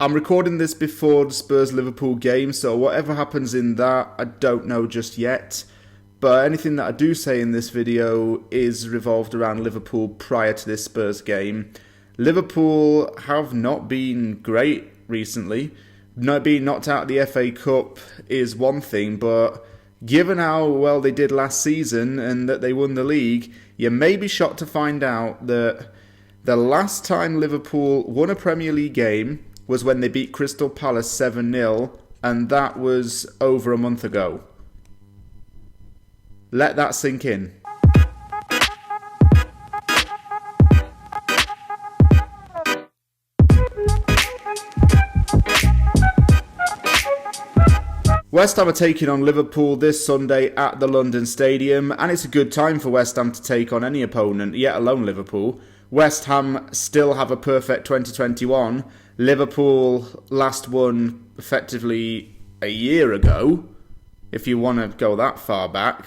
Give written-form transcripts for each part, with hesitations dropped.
I'm recording this before the Spurs-Liverpool game, so whatever happens in that, I don't know just yet. But anything that I do say in this video is revolved around Liverpool prior to this Spurs game. Liverpool have not been great recently. Not being knocked out of the FA Cup is one thing, but given how well they did last season and that they won the league, you may be shocked to find out that the last time Liverpool won a Premier League game was when they beat Crystal Palace 7-0, and that was over a month ago. Let that sink in. West Ham are taking on Liverpool this Sunday at the London Stadium, and it's a good time for West Ham to take on any opponent, yet alone Liverpool. West Ham still have a perfect 2021. Liverpool last won effectively a year ago, if you want to go that far back.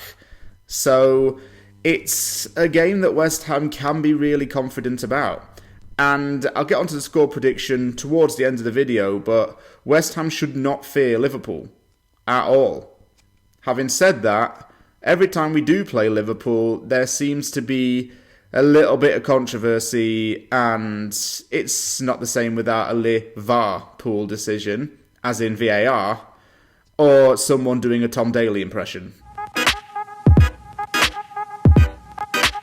So it's a game that West Ham can be really confident about. And I'll get onto the score prediction towards the end of the video, but West Ham should not fear Liverpool at all. Having said that, every time we do play Liverpool, there seems to be a little bit of controversy, and it's not the same without a Liverpool decision, as in VAR, or someone doing a Tom Daley impression.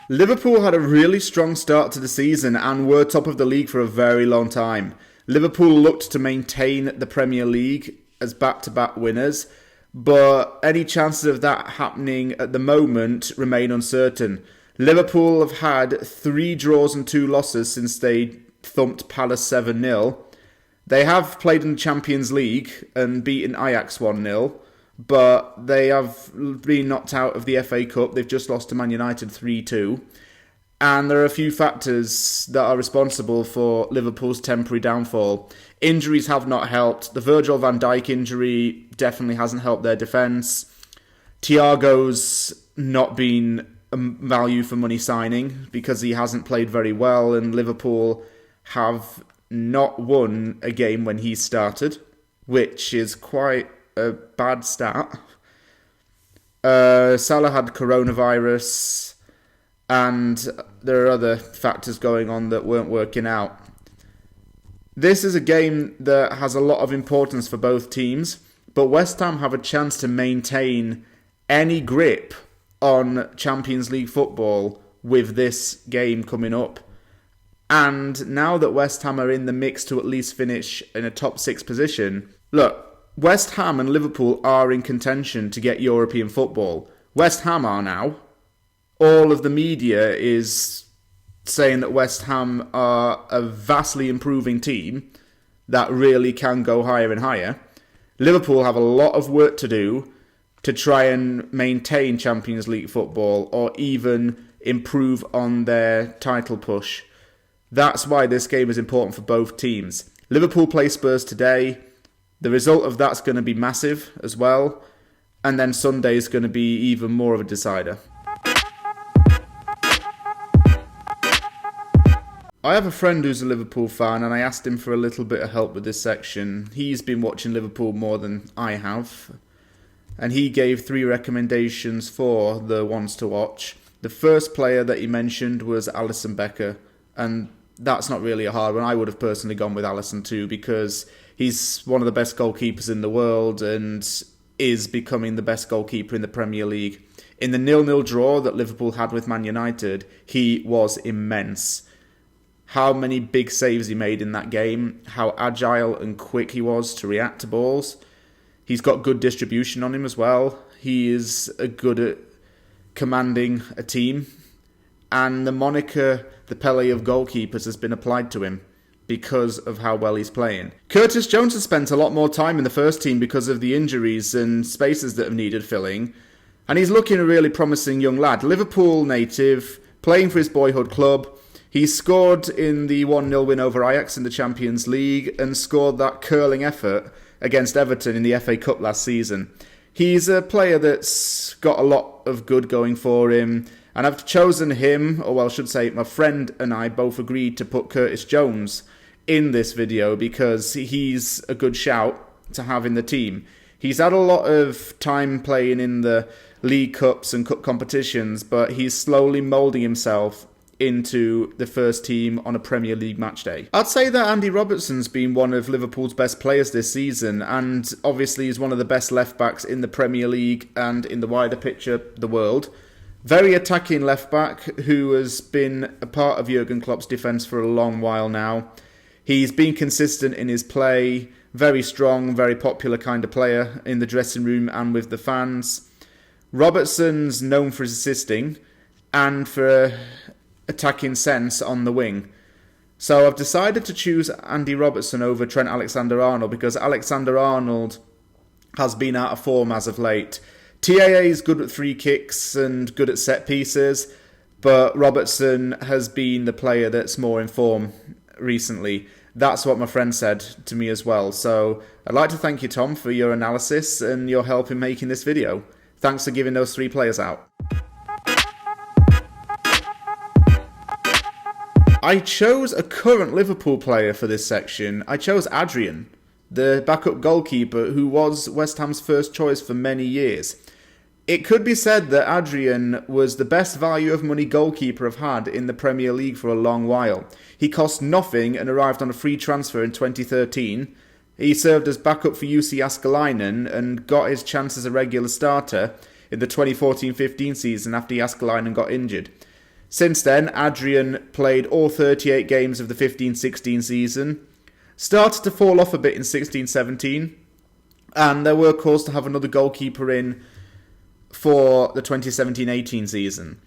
Liverpool had a really strong start to the season and were top of the league for a very long time. Liverpool looked to maintain the Premier League as back-to-back winners, but any chances of that happening at the moment remain uncertain. Liverpool have had 3 draws and 2 losses since they thumped Palace 7-0. They have played in the Champions League and beaten Ajax 1-0, but they have been knocked out of the FA Cup. They've just lost to Man United 3-2. And there are a few factors that are responsible for Liverpool's temporary downfall. Injuries have not helped. The Virgil van Dijk injury definitely hasn't helped their defence. Thiago's not been a value for money signing because he hasn't played very well, and Liverpool have not won a game when he started, which is quite a bad stat. Salah had coronavirus, and there are other factors going on that weren't working out. This is a game that has a lot of importance for both teams, but West Ham have a chance to maintain any grip on Champions League football with this game coming up. And now that West Ham are in the mix to at least finish in a top 6 position, look, West Ham and Liverpool are in contention to get European football. West Ham are now. All of the media is saying that West Ham are a vastly improving team that really can go higher and higher. Liverpool have a lot of work to do to try and maintain Champions League football or even improve on their title push. That's why this game is important for both teams. Liverpool play Spurs today. The result of that's going to be massive as well. And then Sunday is going to be even more of a decider. I have a friend who's a Liverpool fan, and I asked him for a little bit of help with this section. He's been watching Liverpool more than I have, and he gave 3 recommendations for the ones to watch. The first player that he mentioned was Alisson Becker, and that's not really a hard one. I would have personally gone with Alisson too, because he's one of the best goalkeepers in the world and is becoming the best goalkeeper in the Premier League. In the 0-0 draw that Liverpool had with Man United, he was immense. How many big saves he made in that game, how agile and quick he was to react to balls. He's got good distribution on him as well. He is good at commanding a team. And the moniker, the Pele of goalkeepers, has been applied to him because of how well he's playing. Curtis Jones has spent a lot more time in the first team because of the injuries and spaces that have needed filling. And he's looking a really promising young lad. Liverpool native, playing for his boyhood club. He scored in the 1-0 win over Ajax in the Champions League and scored that curling effort against Everton in the FA Cup last season. He's a player that's got a lot of good going for him, and I've chosen him, or well, I should say my friend and I both agreed to put Curtis Jones in this video because he's a good shout to have in the team. He's had a lot of time playing in the League Cups and Cup competitions, but he's slowly moulding himself into the first team on a Premier League match day. I'd say that Andy Robertson's been one of Liverpool's best players this season, and obviously is one of the best left-backs in the Premier League and in the wider picture, the world. Very attacking left-back who has been a part of Jürgen Klopp's defence for a long while now. He's been consistent in his play, very strong, very popular kind of player in the dressing room and with the fans. Robertson's known for his assisting and for attacking sense on the wing. So I've decided to choose Andy Robertson over Trent Alexander-Arnold because Alexander-Arnold has been out of form as of late. TAA is good at free kicks and good at set pieces, but Robertson has been the player that's more in form recently. That's what my friend said to me as well. So I'd like to thank you, Tom, for your analysis and your help in making this video. Thanks for giving those 3 players out. I chose a current Liverpool player for this section. I chose Adrian, the backup goalkeeper who was West Ham's first choice for many years. It could be said that Adrian was the best value of money goalkeeper I've had in the Premier League for a long while. He cost nothing and arrived on a free transfer in 2013. He served as backup for UC Askelainen and got his chance as a regular starter in the 2014-15 season after Askelainen got injured. Since then, Adrian played all 38 games of the 15-16 season, started to fall off a bit in 16-17, and there were calls to have another goalkeeper in for the 2017-18 season.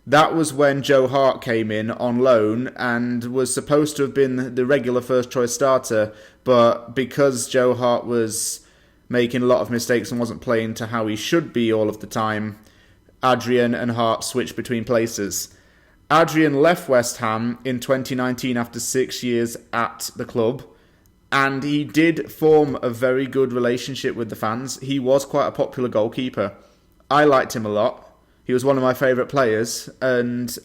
That was when Joe Hart came in on loan and was supposed to have been the regular first choice starter, but because Joe Hart was making a lot of mistakes and wasn't playing to how he should be all of the time, Adrian and Hart switched between places. Adrian left West Ham in 2019 after 6 years at the club, and he did form a very good relationship with the fans. He was quite a popular goalkeeper. I liked him a lot. He was one of my favourite players, and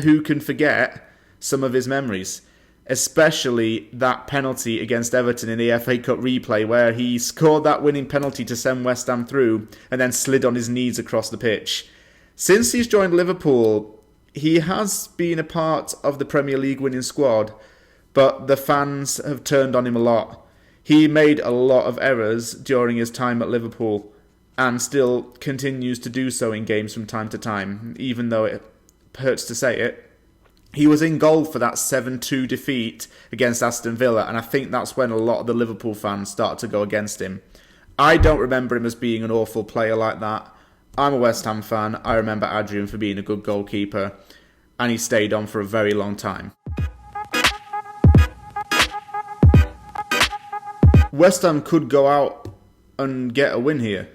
who can forget some of his memories? Especially that penalty against Everton in the FA Cup replay where he scored that winning penalty to send West Ham through and then slid on his knees across the pitch. Since he's joined Liverpool, he has been a part of the Premier League winning squad, but the fans have turned on him a lot. He made a lot of errors during his time at Liverpool and still continues to do so in games from time to time, even though it hurts to say it. He was in goal for that 7-2 defeat against Aston Villa, and I think that's when a lot of the Liverpool fans started to go against him. I don't remember him as being an awful player like that. I'm a West Ham fan. I remember Adrian for being a good goalkeeper, and he stayed on for a very long time. West Ham could go out and get a win here.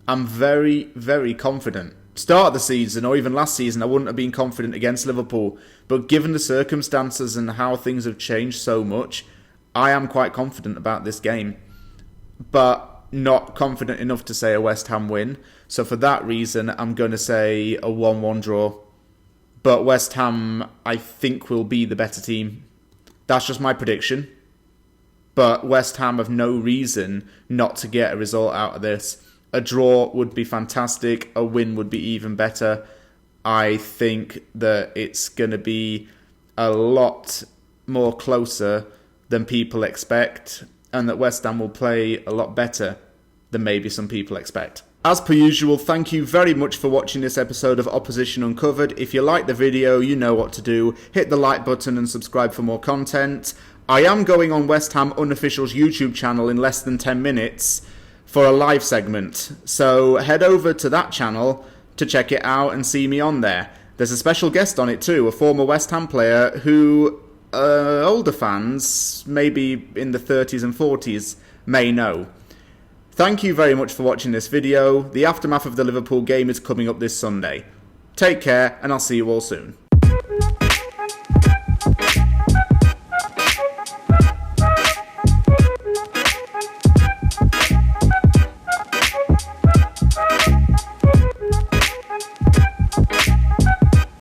I'm very, very confident. Start of the season, or even last season, I wouldn't have been confident against Liverpool. But given the circumstances and how things have changed so much, I am quite confident about this game. But not confident enough to say a West Ham win. So for that reason, I'm going to say a 1-1 draw. But West Ham, I think, will be the better team. That's just my prediction. But West Ham have no reason not to get a result out of this. A draw would be fantastic. A win would be even better. I think that it's going to be a lot more closer than people expect, and that West Ham will play a lot better than maybe some people expect. As per usual, thank you very much for watching this episode of Opposition Uncovered. If you like the video, you know what to do. Hit the like button and subscribe for more content. I am going on West Ham Unofficial's YouTube channel in less than 10 minutes for a live segment, so head over to that channel to check it out and see me on there. There's a special guest on it too, a former West Ham player who older fans, maybe in the 30s and 40s, may know. Thank you very much for watching this video. The aftermath of the Liverpool game is coming up this Sunday. Take care, and I'll see you all soon.